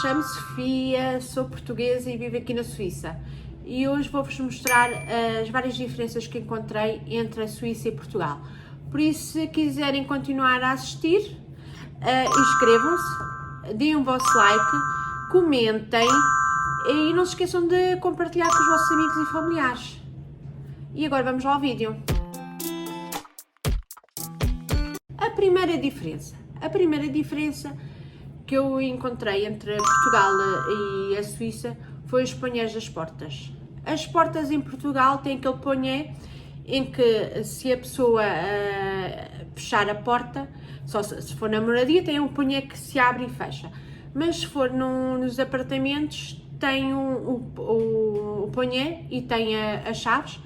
chamo-me Sofia, sou portuguesa e vivo aqui na Suíça. E hoje vou-vos mostrar as várias diferenças que encontrei entre a Suíça e Portugal. Por isso, se quiserem continuar a assistir, inscrevam-se, deem o vosso like, comentem e não se esqueçam de compartilhar com os vossos amigos e familiares. E agora vamos ao vídeo. A primeira diferença que eu encontrei entre Portugal e a Suíça foi os ponhés das portas. As portas em Portugal têm aquele ponhé em que, se a pessoa fechar a porta, só se for na moradia, tem um ponhé que se abre e fecha. Mas se for nos apartamentos, tem o ponhé e tem as chaves.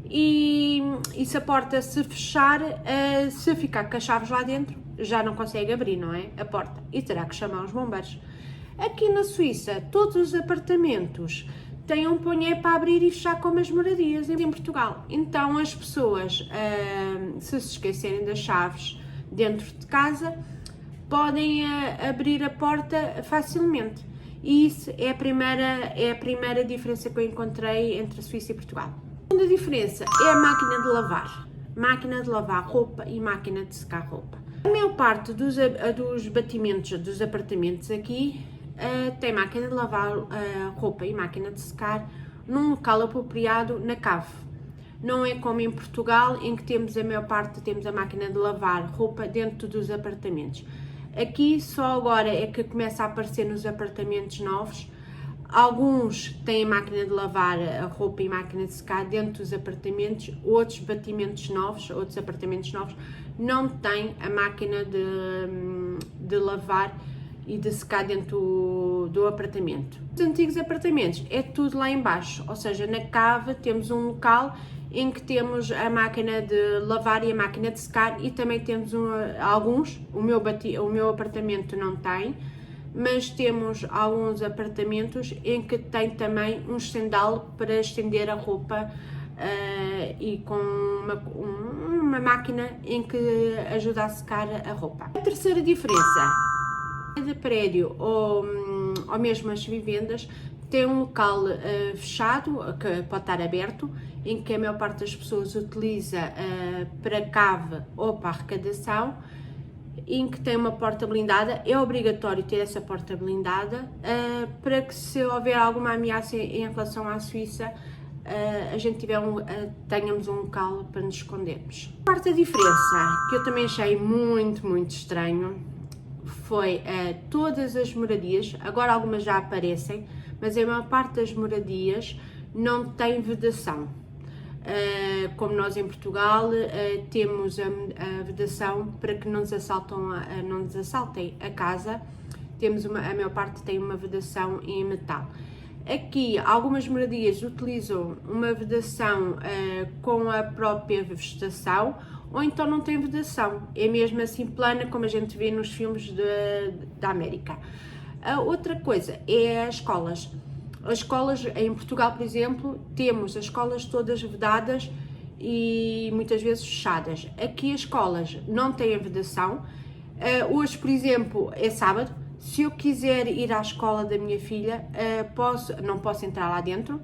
E se a porta se fechar, se ficar com as chaves lá dentro, já não consegue abrir, não é? A porta. E terá que chamar os bombeiros. Aqui na Suíça, todos os apartamentos têm um ponhé para abrir e fechar, como as moradias em Portugal. Então as pessoas, se esquecerem das chaves dentro de casa, podem abrir a porta facilmente. E isso é a primeira diferença que eu encontrei entre a Suíça e Portugal. A segunda diferença é a máquina de lavar. Máquina de lavar roupa e máquina de secar roupa. A maior parte dos batimentos dos apartamentos aqui tem máquina de lavar roupa e máquina de secar num local apropriado na cave. Não é como em Portugal, em que temos a máquina de lavar roupa dentro dos apartamentos. Aqui só agora é que começa a aparecer nos apartamentos novos. Alguns têm máquina de lavar a roupa e máquina de secar dentro dos apartamentos, outros apartamentos novos não têm a máquina de lavar e de secar dentro do apartamento. Os antigos apartamentos é tudo lá em baixo, ou seja, na cave temos um local em que temos a máquina de lavar e a máquina de secar, e também temos alguns, o meu apartamento não tem, mas temos alguns apartamentos em que tem também um estendal para estender a roupa e com uma máquina em que ajuda a secar a roupa. A terceira diferença, cada prédio ou mesmo as vivendas tem um local fechado, que pode estar aberto, em que a maior parte das pessoas utiliza para cave ou para arrecadação, em que tem uma porta blindada. É obrigatório ter essa porta blindada para que, se houver alguma ameaça em relação à Suíça, a gente tenhamos um local para nos escondermos. A quarta diferença, que eu também achei muito estranho, foi todas as moradias, agora algumas já aparecem, mas a maior parte das moradias não tem vedação. Como nós em Portugal temos a vedação para que não nos assaltem a casa, a maior parte tem uma vedação em metal. Aqui algumas moradias utilizam uma vedação com a própria vegetação, ou então não tem vedação, é mesmo assim plana, como a gente vê nos filmes da América. A outra coisa é as escolas. As escolas em Portugal, por exemplo, temos as escolas todas vedadas e muitas vezes fechadas. Aqui as escolas não têm a vedação. Hoje, por exemplo, é sábado. Se eu quiser ir à escola da minha filha, não posso entrar lá dentro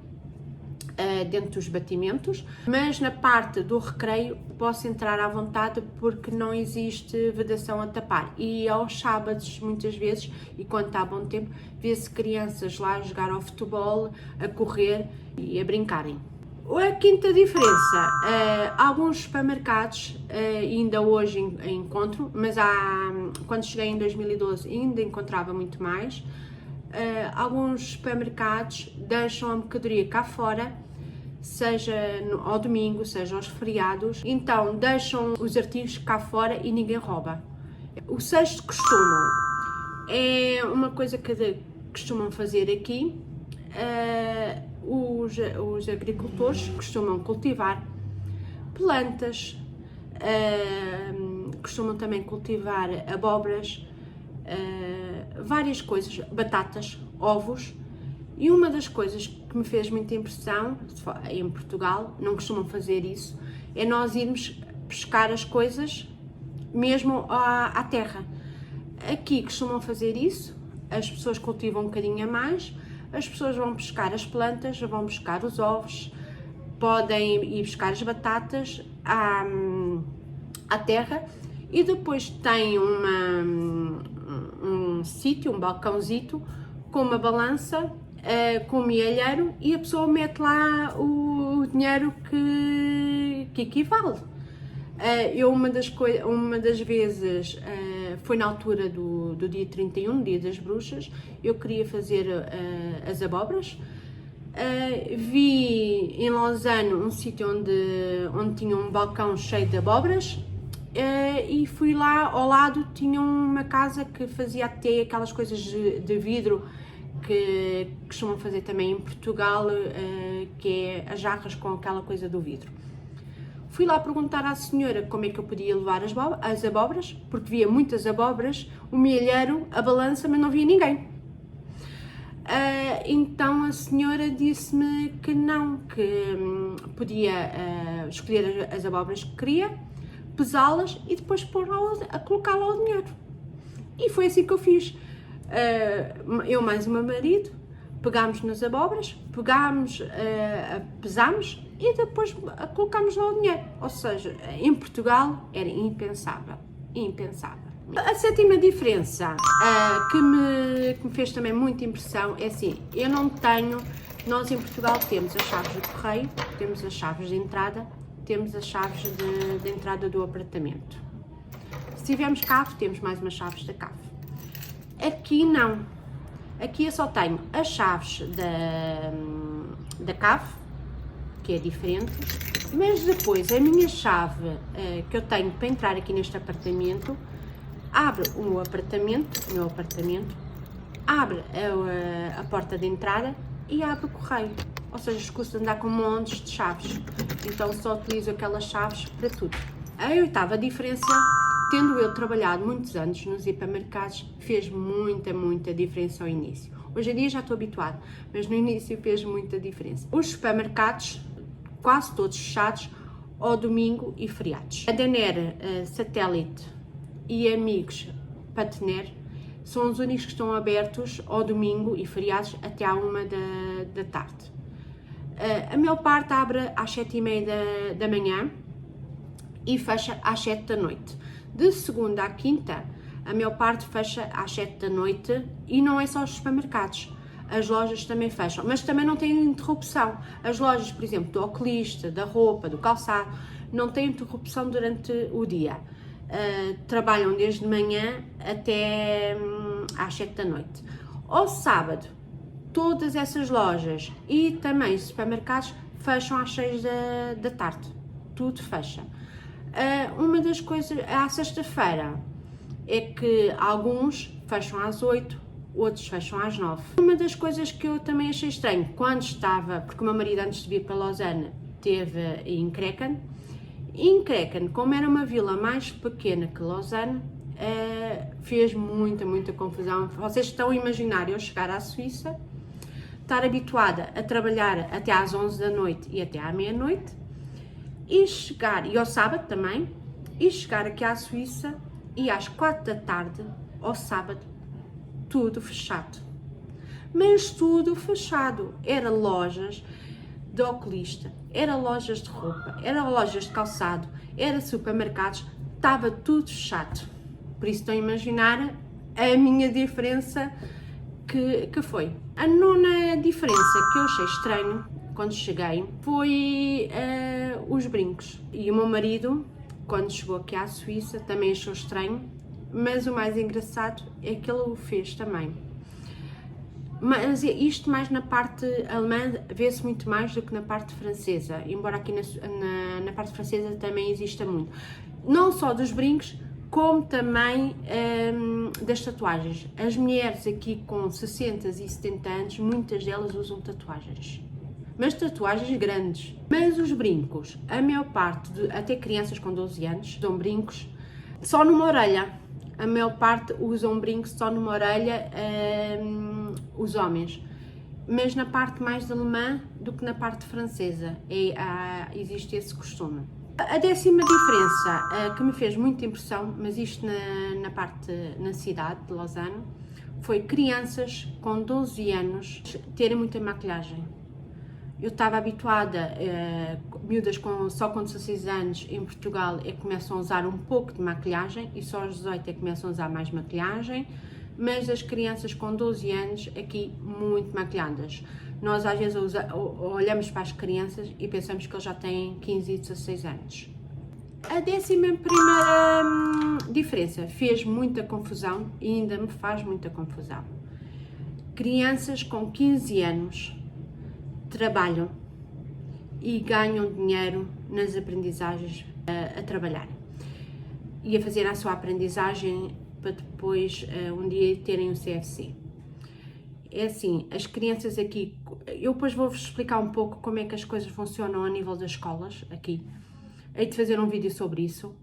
dos batimentos, mas na parte do recreio posso entrar à vontade, porque não existe vedação a tapar. E aos sábados, muitas vezes, e quando está bom tempo, vê-se crianças lá a jogar ao futebol, a correr e a brincarem. A quinta diferença, alguns supermercados, ainda hoje encontro, mas quando cheguei em 2012 ainda encontrava muito mais. Alguns supermercados deixam a mercadoria cá fora, seja ao domingo, seja aos feriados, então deixam os artigos cá fora e ninguém rouba. O sexto costume é uma coisa que costumam fazer aqui. Os agricultores costumam cultivar plantas, costumam também cultivar abóboras, várias coisas, batatas, ovos. E uma das coisas que me fez muita impressão, em Portugal não costumam fazer isso, é nós irmos pescar as coisas mesmo à terra. Aqui costumam fazer isso, as pessoas cultivam um bocadinho a mais, as pessoas vão pescar as plantas, vão buscar os ovos, podem ir buscar as batatas à terra, e depois tem um sítio, um balcãozito, com uma balança, com um mielheiro, e a pessoa mete lá o dinheiro que equivale. Uma das vezes, foi na altura do dia 31, dia das bruxas, eu queria fazer as abóboras. Vi em Lausanne um sítio onde tinha um balcão cheio de abóboras, e fui lá, ao lado tinha uma casa que fazia até aquelas coisas de vidro que costumam fazer também em Portugal, que é as jarras com aquela coisa do vidro. Fui lá perguntar à senhora como é que eu podia levar as abóboras, porque via muitas abóboras, o mielheiro, a balança, mas não via ninguém. Então a senhora disse-me que não, que podia escolher as abóboras que queria, pesá-las e depois colocar lá o dinheiro. E foi assim que eu fiz. Eu mais o meu marido pegámos nas abóboras, pesámos e depois colocámos lá o dinheiro. Ou seja, em Portugal era impensável. A sétima diferença que me fez também muita impressão é assim, nós em Portugal temos as chaves de correio, temos as chaves de entrada, temos as chaves de entrada do apartamento. Se tivermos cave, temos mais umas chaves da cave. Aqui não. Aqui eu só tenho as chaves da cave, que é diferente, mas depois a minha chave que eu tenho para entrar aqui neste apartamento, abre o meu apartamento, abre a porta de entrada e abre o correio. Ou seja, escuso de andar com montes de chaves, então só utilizo aquelas chaves para tudo. A oitava diferença, tendo eu trabalhado muitos anos nos hipermercados, fez muita diferença ao início. Hoje em dia já estou habituada, mas no início fez muita diferença. Os supermercados, quase todos fechados ao domingo e feriados. A Denner, Satélite e Amigos Partener são os únicos que estão abertos ao domingo e feriados até à 1 da tarde. A maior parte abre às 7h30 da manhã e fecha às 7 da noite. De segunda à quinta, a maior parte fecha às 7 da noite, e não é só os supermercados, as lojas também fecham, mas também não têm interrupção. As lojas, por exemplo, do oculista, da roupa, do calçado, não têm interrupção durante o dia. Trabalham desde manhã até às 7 da noite. Ao sábado, todas essas lojas e também os supermercados fecham às 6 da tarde. Tudo fecha. Uma das coisas, à sexta-feira, é que alguns fecham às 8, outros fecham às 9. Uma das coisas que eu também achei estranho, quando estava, porque o meu marido antes de vir para Lausanne esteve em Krecken, como era uma vila mais pequena que Lausanne, fez muita confusão. Vocês estão a imaginar eu chegar à Suíça, estar habituada a trabalhar até às 11 da noite e até à meia-noite, e ao sábado também, e chegar aqui à Suíça e às 4 da tarde, ao sábado, tudo fechado. Mas tudo fechado. Era lojas de oculista, era lojas de roupa, era lojas de calçado, era supermercados, estava tudo fechado. Por isso estão a imaginar a minha diferença que foi. A nona diferença que eu achei estranho quando cheguei foi os brincos. E o meu marido, quando chegou aqui à Suíça, também achou estranho, mas o mais engraçado é que ele o fez também. Mas isto mais na parte alemã vê-se muito mais do que na parte francesa, embora aqui na parte francesa também exista muito. Não só dos brincos, como também das tatuagens. As mulheres aqui com 60 e 70 anos, muitas delas usam tatuagens. Mas tatuagens grandes. Mas os brincos, a maior parte, até crianças com 12 anos, usam brincos só numa orelha. A maior parte usam brincos só numa orelha, os homens. Mas na parte mais alemã do que na parte francesa existe esse costume. A décima diferença que me fez muita impressão, mas isto na cidade de Lausanne, foi crianças com 12 anos terem muita maquilhagem. Eu estava habituada, miúdas só com 16 anos em Portugal é que começam a usar um pouco de maquilhagem e só aos 18 é que começam a usar mais maquilhagem, mas as crianças com 12 anos aqui muito maquilhadas. Nós às vezes olhamos para as crianças e pensamos que eles já têm 15 e 16 anos. A 11ª diferença fez muita confusão e ainda me faz muita confusão. Crianças com 15 anos trabalham e ganham dinheiro nas aprendizagens a trabalhar e a fazer a sua aprendizagem para depois um dia terem o CFC. É assim, as crianças aqui, eu depois vou-vos explicar um pouco como é que as coisas funcionam a nível das escolas aqui. Hei de fazer um vídeo sobre isso,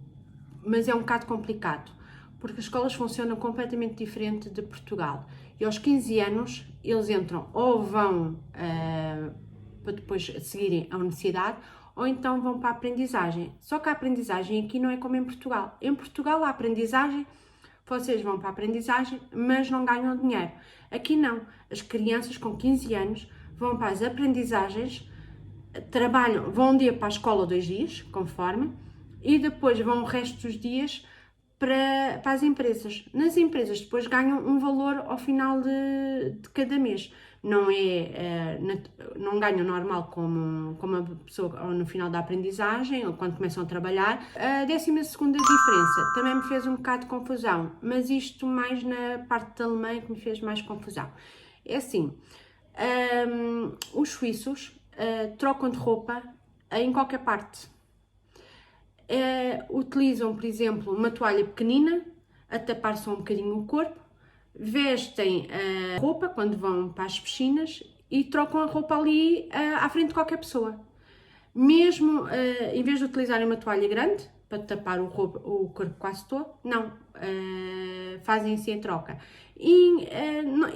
mas é um bocado complicado, porque as escolas funcionam completamente diferente de Portugal. E aos 15 anos eles entram ou vão para depois seguirem a universidade, ou então vão para a aprendizagem. Só que a aprendizagem aqui não é como em Portugal. Em Portugal a aprendizagem, vocês vão para a aprendizagem, mas não ganham dinheiro. Aqui não. As crianças com 15 anos vão para as aprendizagens, trabalham, vão um dia para a escola, 2 dias, conforme, e depois vão o resto dos dias para as empresas. Nas empresas depois ganham um valor ao final de cada mês. Não não ganham normal como a pessoa ou no final da aprendizagem ou quando começam a trabalhar. A 12ª diferença também me fez um bocado de confusão, mas isto mais na parte da Alemanha que me fez mais confusão. É assim, os suíços trocam de roupa em qualquer parte. Utilizam, por exemplo, uma toalha pequenina a tapar só um bocadinho o corpo, vestem a roupa quando vão para as piscinas e trocam a roupa ali à frente de qualquer pessoa. Mesmo em vez de utilizarem uma toalha grande para tapar o corpo quase todo, não, fazem assim a troca. E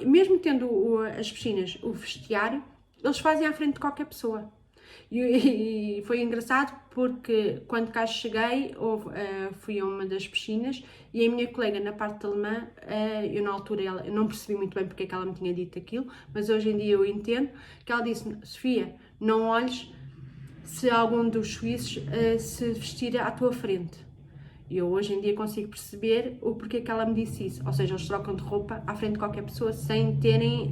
mesmo tendo as piscinas, o vestiário, eles fazem à frente de qualquer pessoa. E foi engraçado porque quando cá cheguei fui a uma das piscinas e a minha colega na parte alemã, eu na altura eu não percebi muito bem porque é que ela me tinha dito aquilo, mas hoje em dia eu entendo que ela disse: Sofia, não olhes se algum dos suíços se vestir à tua frente. E eu hoje em dia consigo perceber o porquê que ela me disse isso. Ou seja, eles trocam de roupa à frente de qualquer pessoa sem terem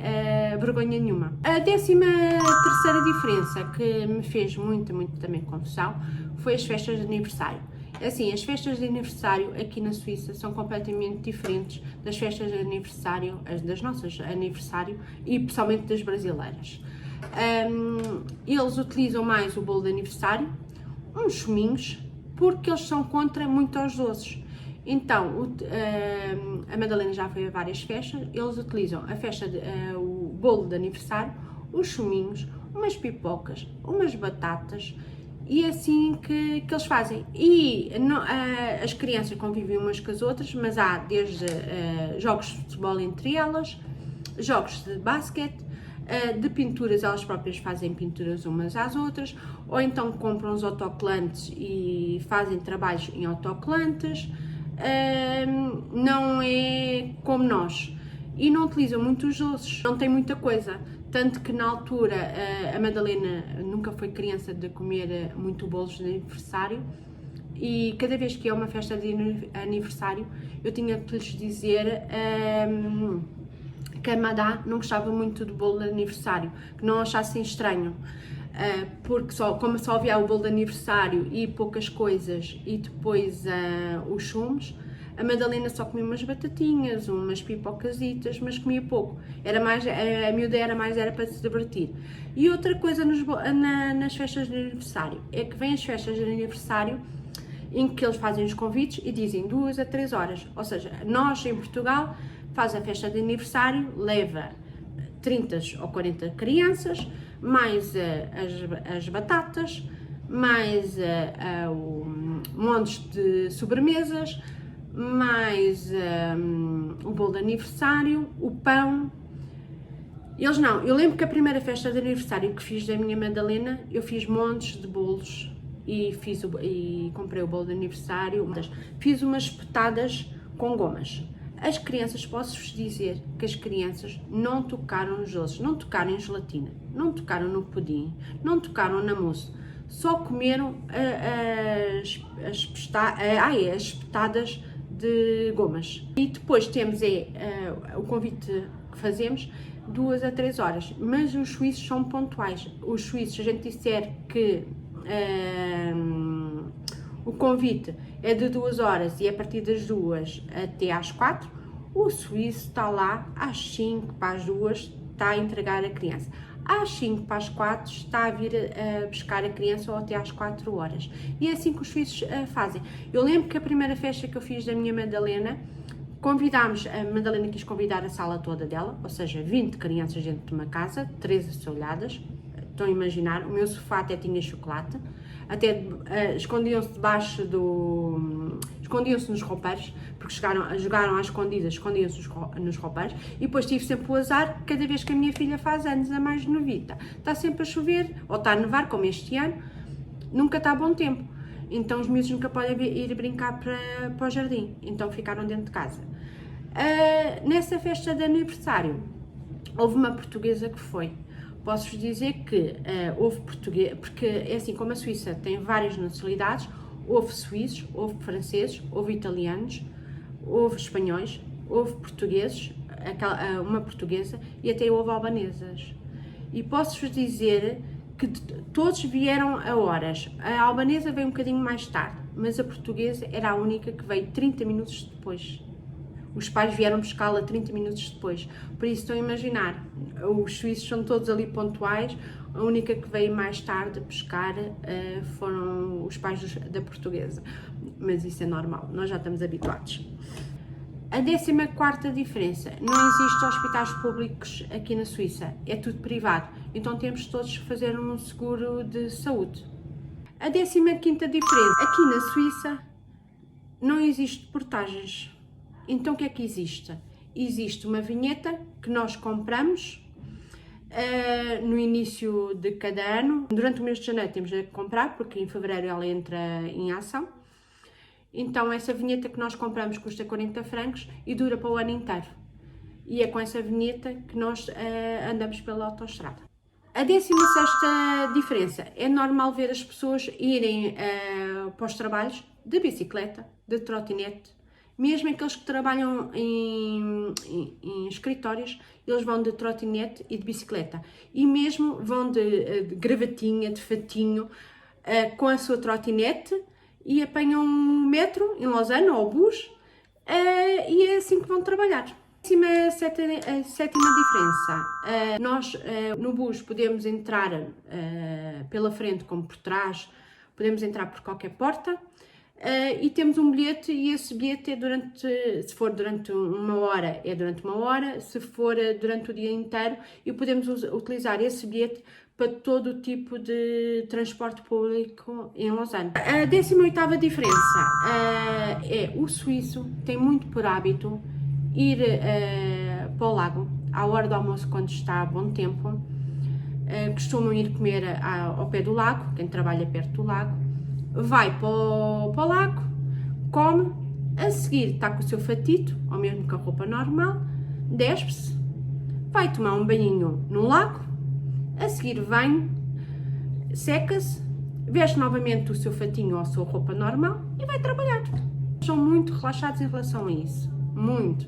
vergonha nenhuma. A 13ª diferença que me fez muito também confusão foi as festas de aniversário. Assim, as festas de aniversário aqui na Suíça são completamente diferentes das festas de aniversário, das nossas aniversário e principalmente das brasileiras. Eles utilizam mais o bolo de aniversário, uns chuminhos, porque eles são contra muito aos doces. Então, a Madalena já foi a várias festas, eles utilizam o bolo de aniversário, os chuminhos, umas pipocas, umas batatas, e é assim que eles fazem. E as crianças convivem umas com as outras, mas há desde jogos de futebol entre elas, jogos de basquete, de pinturas, elas próprias fazem pinturas umas às outras, ou então compram os autocolantes e fazem trabalhos em autocolantes. Não é como nós. E não utilizam muitos doces, não tem muita coisa. Tanto que na altura a Madalena nunca foi criança de comer muito bolos de aniversário, e cada vez que é uma festa de aniversário eu tinha que lhes dizer que a Madá não gostava muito do bolo de aniversário, que não achassem estranho, porque como só havia o bolo de aniversário e poucas coisas e depois os chumos, a Madalena só comia umas batatinhas, umas pipocasitas, mas comia pouco. A miúda era para se divertir. E outra coisa nas festas de aniversário é que vêm as festas de aniversário em que eles fazem os convites e dizem 2 a 3 horas. Ou seja, nós em Portugal faz a festa de aniversário, leva 30 ou 40 crianças, mais as batatas, mais montes de sobremesas, mais o bolo de aniversário, o pão. Eles não. Eu lembro que a primeira festa de aniversário que fiz da minha Madalena, eu fiz montes de bolos e comprei o bolo de aniversário. Fiz umas petadas com gomas. As crianças, posso-vos dizer que as crianças não tocaram nos doces, não tocaram em gelatina, não tocaram no pudim, não tocaram na mousse, só comeram as petadas de gomas. E depois temos o convite que fazemos 2 a 3 horas, mas os suíços são pontuais. Os suíços, se a gente disser que o convite é de 2 horas e é a partir das 2 até às 4, o suíço está lá às 5 para as 2, está a entregar a criança. Às 5 para as 4 está a vir a buscar a criança ou até às 4 horas. E é assim que os suíços fazem. Eu lembro que a primeira festa que eu fiz da minha Madalena, a Madalena quis convidar a sala toda dela, ou seja, 20 crianças dentro de uma casa, 13 assoalhadas. Estão a imaginar, o meu sofá até tinha chocolate, até escondiam-se escondiam-se nos roupeiros, porque jogaram às escondidas, escondiam-se nos roupeiros, e depois tive sempre o azar, cada vez que a minha filha faz anos, a mais novita, está sempre a chover, ou está a nevar, como este ano, nunca está a bom tempo, então os miúdos nunca podem ir brincar para o jardim, então ficaram dentro de casa. Nessa festa de aniversário, houve uma portuguesa que foi. Posso-vos dizer que houve português, porque é assim, como a Suíça tem várias nacionalidades, houve suíços, houve franceses, houve italianos, houve espanhóis, houve portugueses, uma portuguesa e até houve albanesas. E posso-vos dizer que todos vieram a horas. A albanesa veio um bocadinho mais tarde, mas a portuguesa era a única que veio 30 minutos depois. Os pais vieram buscá-la 30 minutos depois. Por isso estão a imaginar, os suíços são todos ali pontuais, a única que veio mais tarde buscar foram os pais da portuguesa. Mas isso é normal, nós já estamos habituados. A 14ª diferença, não existe hospitais públicos aqui na Suíça, é tudo privado, então temos todos que fazer um seguro de saúde. A 15ª diferença, aqui na Suíça não existe portagens. Então o que é que existe? Existe uma vinheta que nós compramos no início de cada ano. Durante o mês de janeiro temos de comprar, porque em fevereiro ela entra em ação. Então essa vinheta que nós compramos custa 40 francos e dura para o ano inteiro. E é com essa vinheta que nós andamos pela autoestrada. A 16ª diferença, é normal ver as pessoas irem para os trabalhos de bicicleta, de trotinete. Mesmo aqueles que trabalham em escritórios, eles vão de trotinete e de bicicleta. E mesmo vão de gravatinha, de fatinho, com a sua trotinete e apanham um metro em Lausanne ou o bus e é assim que vão trabalhar. A sétima diferença, nós no bus podemos entrar pela frente como por trás, podemos entrar por qualquer porta. E temos um bilhete e esse bilhete é se for durante uma hora, é durante uma hora, se for durante o dia inteiro, e podemos utilizar esse bilhete para todo o tipo de transporte público em Lausanne. A 18ª diferença é o suíço tem muito por hábito ir para o lago à hora do almoço quando está a bom tempo. Costumam ir comer ao pé do lago, quem trabalha perto do lago. Vai para o lago, come, a seguir está com o seu fatito, ou mesmo com a roupa normal, despe-se, vai tomar um banhinho no lago, a seguir vem, seca-se, veste novamente o seu fatinho ou a sua roupa normal e vai trabalhar. São muito relaxados em relação a isso, muito.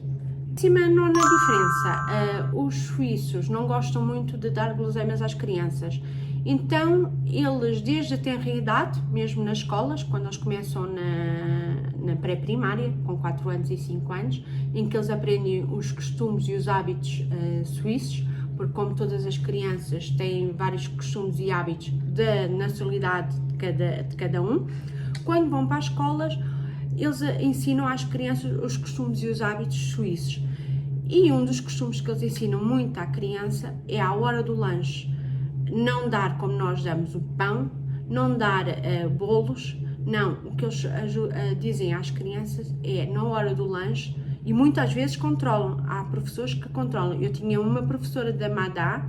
19ª diferença, os suíços não gostam muito de dar guloseimas às crianças. Então, eles, desde a tenra idade, mesmo nas escolas, quando eles começam na pré-primária, com 4 anos e 5 anos, em que eles aprendem os costumes e os hábitos suíços, porque como todas as crianças têm vários costumes e hábitos da nacionalidade de cada um, quando vão para as escolas, eles ensinam às crianças os costumes e os hábitos suíços. E um dos costumes que eles ensinam muito à criança é à hora do lanche. Não dar como nós damos o pão, não dar bolos, não. O que eles dizem às crianças é, na hora do lanche, e muitas vezes controlam. Há professores que controlam. Eu tinha uma professora da Madá,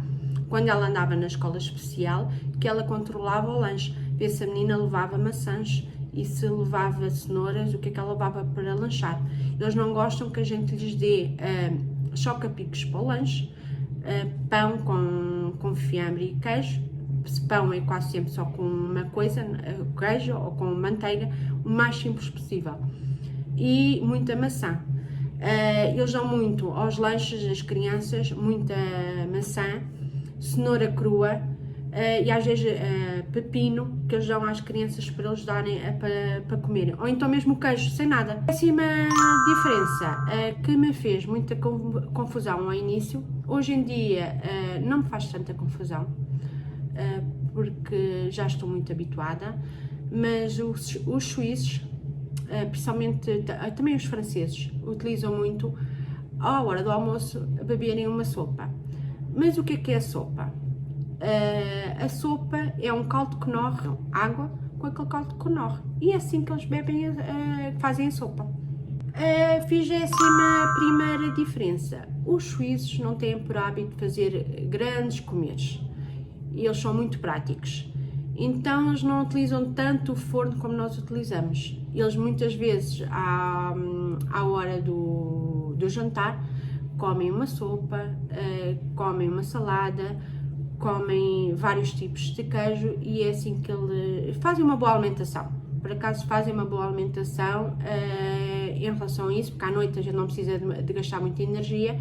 quando ela andava na escola especial, que ela controlava o lanche. Vê se a menina levava maçãs e se levava cenouras, o que é que ela levava para lanchar. Eles não gostam que a gente lhes dê choca-picos para o lanche, pão com fiambre e queijo. Se pão é quase sempre só com uma coisa, queijo ou com manteiga, o mais simples possível. E muita maçã. Eles dão muito aos lanches das crianças, muita maçã, cenoura crua e às vezes pepino, que eles dão às crianças para eles darem para comerem. Ou então mesmo queijo, sem nada. A décima diferença que me fez muita confusão ao início, hoje em dia não me faz tanta confusão, porque já estou muito habituada, mas os suíços, principalmente também os franceses, utilizam muito à hora do almoço beberem uma sopa. Mas o que é a sopa? A sopa é um caldo que corre, água com aquele caldo que corre, e é assim que eles bebem, fazem a sopa. A 21ª diferença: os suíços não têm por hábito fazer grandes comeres, eles são muito práticos, então eles não utilizam tanto o forno como nós utilizamos. Eles muitas vezes à hora do jantar comem uma sopa, comem uma salada, comem vários tipos de queijo, e é assim que eles fazem uma boa alimentação. Por acaso fazem uma boa alimentação em relação a isso, porque à noite a gente não precisa de gastar muita energia,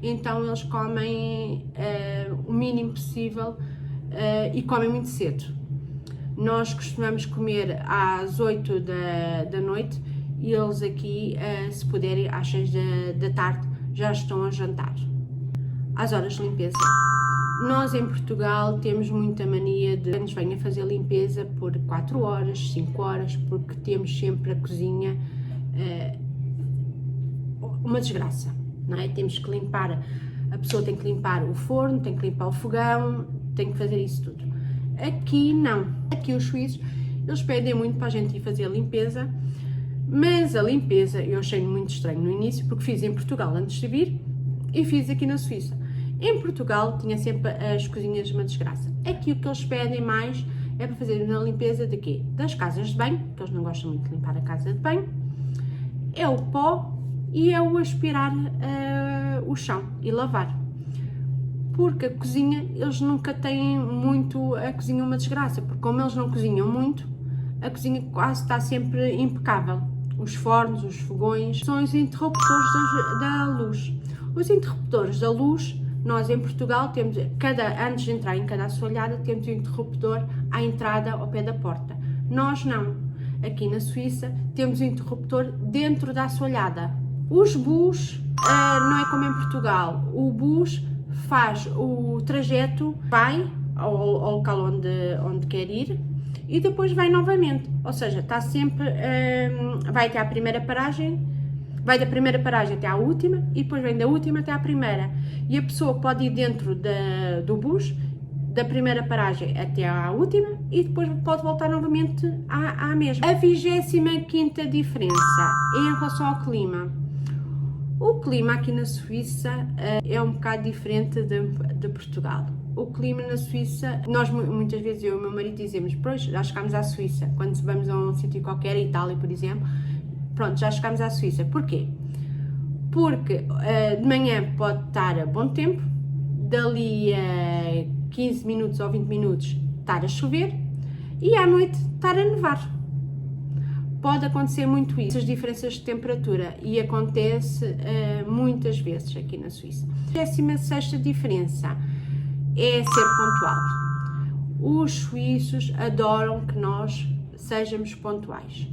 então eles comem o mínimo possível e comem muito cedo. Nós costumamos comer às 8 da noite e eles aqui, se puderem, às 6 da tarde já estão a jantar. Às horas de limpeza. Nós em Portugal temos muita mania de que nos venham fazer limpeza por 4 horas, 5 horas, porque temos sempre a cozinha uma desgraça, não é? Temos que limpar, a pessoa tem que limpar o forno, tem que limpar o fogão, tem que fazer isso tudo. Aqui não, aqui os suíços, eles pedem muito para a gente ir fazer a limpeza, mas a limpeza eu achei muito estranho no início, porque fiz em Portugal antes de vir e fiz aqui na Suíça. Em Portugal tinha sempre as cozinhas uma desgraça. Aqui o que eles pedem mais é para fazer uma limpeza de quê? Das casas de banho, que eles não gostam muito de limpar a casa de banho, é o pó e é o aspirar o chão e lavar. Porque a cozinha, eles nunca têm muito a cozinha uma desgraça, porque como eles não cozinham muito, a cozinha quase está sempre impecável. Os fornos, os fogões, são os interruptores da luz. Os interruptores da luz, nós em Portugal temos, antes de entrar em cada assoalhada, temos um interruptor à entrada ao pé da porta. Nós não. Aqui na Suíça temos um interruptor dentro da assoalhada. Os bus, não é como em Portugal. O bus faz o trajeto, vai ao local onde quer ir e depois vai novamente, ou seja, está sempre, vai até à primeira paragem, vai da primeira paragem até à última e depois vem da última até à primeira, e a pessoa pode ir dentro do bus, da primeira paragem até à última e depois pode voltar novamente à mesma. A 25ª diferença é em relação ao clima. O clima aqui na Suíça é um bocado diferente de Portugal. O clima na Suíça, nós muitas vezes, eu e o meu marido dizemos, pois, já chegámos à Suíça, quando vamos a um sítio qualquer, a Itália por exemplo, pronto, já chegámos à Suíça. Porquê? Porque de manhã pode estar a bom tempo, dali a 15 minutos ou 20 minutos estar a chover e à noite estar a nevar. Pode acontecer muito isso, as diferenças de temperatura, e acontece muitas vezes aqui na Suíça. A 16ª diferença é ser pontual. Os suíços adoram que nós sejamos pontuais.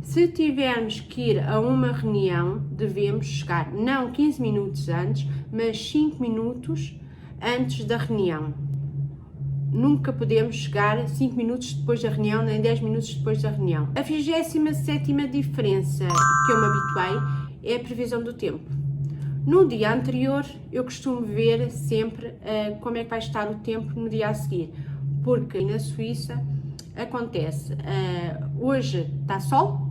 Se tivermos que ir a uma reunião, devemos chegar não 15 minutos antes, mas 5 minutos antes da reunião. Nunca podemos chegar 5 minutos depois da reunião, nem 10 minutos depois da reunião. A 27ª diferença que eu me habituei é a previsão do tempo. No dia anterior, eu costumo ver sempre como é que vai estar o tempo no dia a seguir, porque na Suíça acontece, hoje está sol,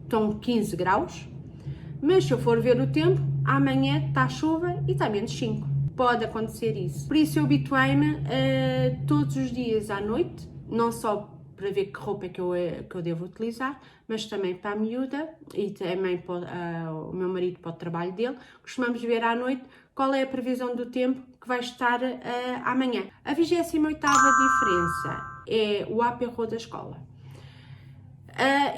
estão 15 graus, mas se eu for ver o tempo, amanhã está chuva e está menos 5. Pode acontecer isso. Por isso eu habituei-me todos os dias à noite, não só para ver que roupa é que eu devo utilizar, mas também para a miúda e também para o meu marido para o trabalho dele. Costumamos ver à noite qual é a previsão do tempo que vai estar amanhã. A 28ª diferença é o apéro da escola.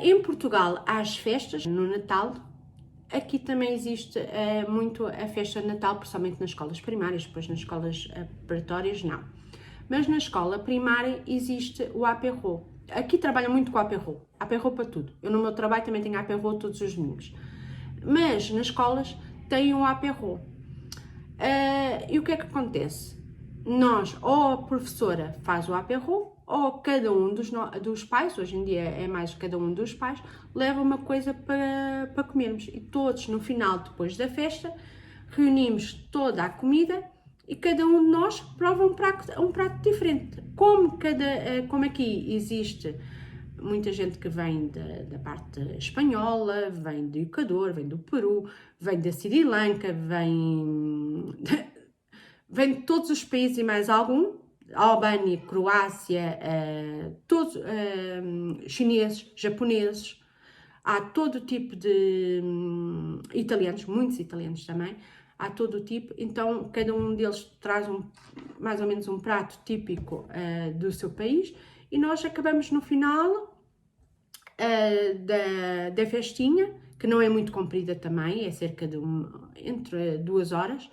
Em Portugal há as festas no Natal. Aqui também existe muito a festa de Natal, principalmente nas escolas primárias, depois nas escolas preparatórias não. Mas na escola primária existe o apéro. Aqui trabalha muito com o apéro para tudo. Eu no meu trabalho também tenho apéro todos os domingos. Mas nas escolas tem o apéro. E o que é que acontece? Nós, ou a professora faz o apéro, ou cada um dos pais, hoje em dia é mais cada um dos pais, leva uma coisa para comermos. E todos, no final, depois da festa, reunimos toda a comida e cada um de nós prova um prato diferente. Como aqui existe muita gente que vem da parte espanhola, vem do Equador, vem do Peru, vem da Sri Lanka, vem de todos os países e mais algum, Albânia, Croácia, todos, chineses, japoneses, há todo tipo de italianos, muitos italianos também, há todo o tipo, então cada um deles traz mais ou menos um prato típico do seu país e nós acabamos no final da festinha, que não é muito comprida também, é cerca de entre 2 horas,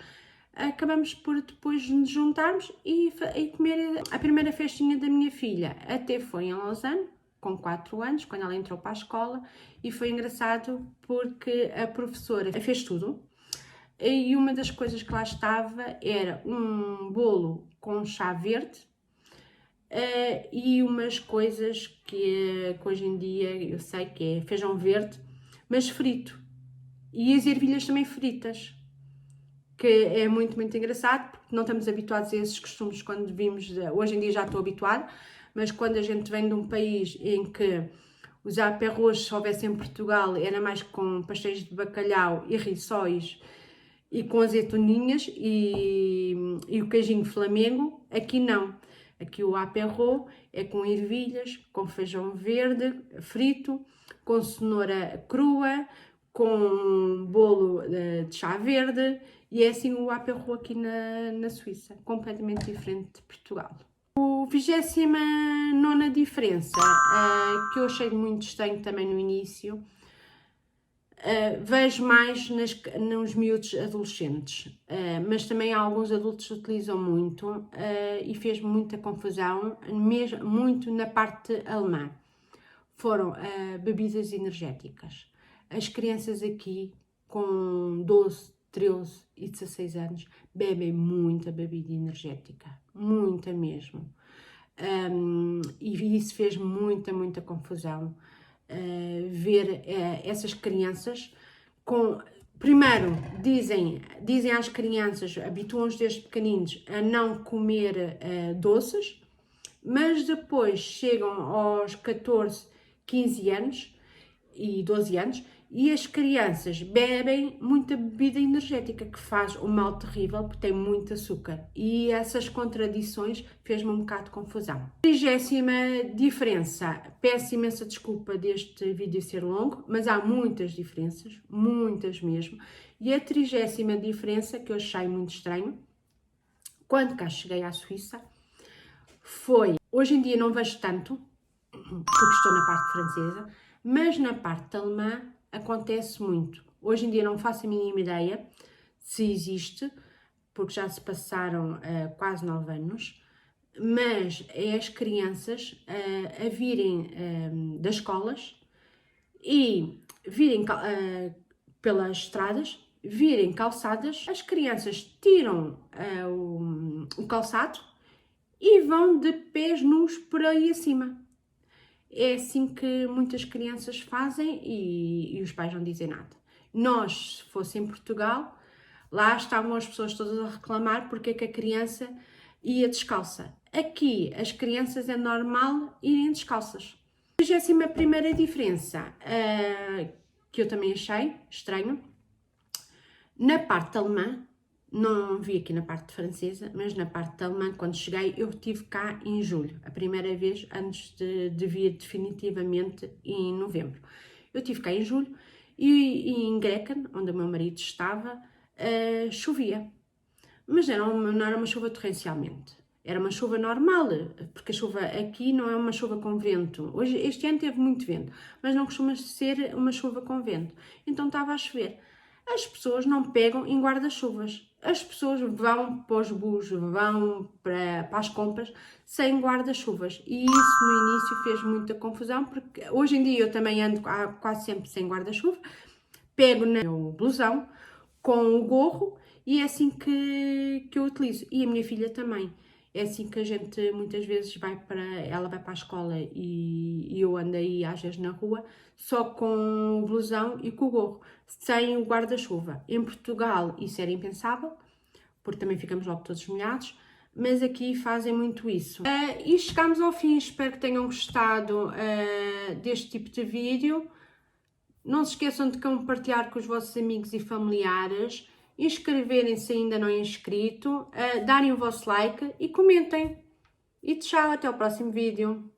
acabamos por depois nos juntarmos e comer. A primeira festinha da minha filha até foi em Lausanne, com 4 anos, quando ela entrou para a escola, e foi engraçado porque a professora fez tudo. E uma das coisas que lá estava era um bolo com chá verde e umas coisas que hoje em dia eu sei que é feijão verde, mas frito. E as ervilhas também fritas, que é muito, muito engraçado, porque não estamos habituados a esses costumes quando vimos. Hoje em dia já estou habituada, mas quando a gente vem de um país em que os apéros, se houvesse em Portugal, era mais com pastéis de bacalhau e rissóis e com azeitoninhas e o queijinho Flamengo, aqui não. Aqui o apéro é com ervilhas, com feijão verde frito, com cenoura crua, com bolo de chá verde, e é assim o apéro aqui na Suíça, completamente diferente de Portugal. O 29ª diferença, que eu achei muito estranho também no início, vejo mais nos miúdos adolescentes, mas também alguns adultos utilizam muito e fez muita confusão, mesmo muito na parte alemã. Foram bebidas energéticas. As crianças aqui com 12, 13 e 16 anos bebem muita bebida energética, muita mesmo. E isso fez muita, muita confusão. Ver essas crianças primeiro dizem às crianças, habituam-os desde pequeninos a não comer doces, mas depois chegam aos 14, 15 anos e 12 anos e as crianças bebem muita bebida energética que faz um mal terrível porque tem muito açúcar, e essas contradições fez-me um bocado de confusão. 30ª diferença, peço imensa desculpa deste vídeo ser longo, mas há muitas diferenças, muitas mesmo, e a 30ª diferença que eu achei muito estranho quando cá cheguei à Suíça foi, hoje em dia não vejo tanto porque estou na parte francesa, mas na parte alemã acontece muito. Hoje em dia não faço a mínima ideia se existe, porque já se passaram quase 9 anos, mas é as crianças a virem das escolas e virem pelas estradas, virem calçadas, as crianças tiram o calçado e vão de pés nus por aí acima. É assim que muitas crianças fazem e os pais não dizem nada. Nós, se fosse em Portugal, lá estavam as pessoas todas a reclamar porque é que a criança ia descalça. Aqui, as crianças é normal irem descalças. A 31ª diferença, que eu também achei estranho, na parte alemã, Não vi aqui na parte francesa, mas na parte alemã, quando cheguei, eu estive cá em julho, a primeira vez antes de vir definitivamente em novembro. Eu estive cá em julho e em Grecan, onde o meu marido estava, chovia. Mas não era uma chuva torrencialmente. Era uma chuva normal, porque a chuva aqui não é uma chuva com vento. Hoje, este ano teve muito vento, mas não costuma ser uma chuva com vento. Então estava a chover. As pessoas não pegam em guarda-chuvas. As pessoas vão para os bus, vão para as compras sem guarda-chuvas. E isso no início fez muita confusão, porque hoje em dia eu também ando quase sempre sem guarda-chuva. Pego no meu blusão com o gorro e é assim que eu utilizo. E a minha filha também. É assim que a gente muitas vezes ela vai para a escola e eu ando aí às vezes na rua só com o blusão e com o gorro, sem o guarda-chuva. Em Portugal isso era impensável, porque também ficamos logo todos molhados, mas aqui fazem muito isso. E chegamos ao fim, espero que tenham gostado deste tipo de vídeo. Não se esqueçam de compartilhar com os vossos amigos e familiares, inscreverem-se ainda não é inscrito, darem o vosso like e comentem. E tchau, até o próximo vídeo.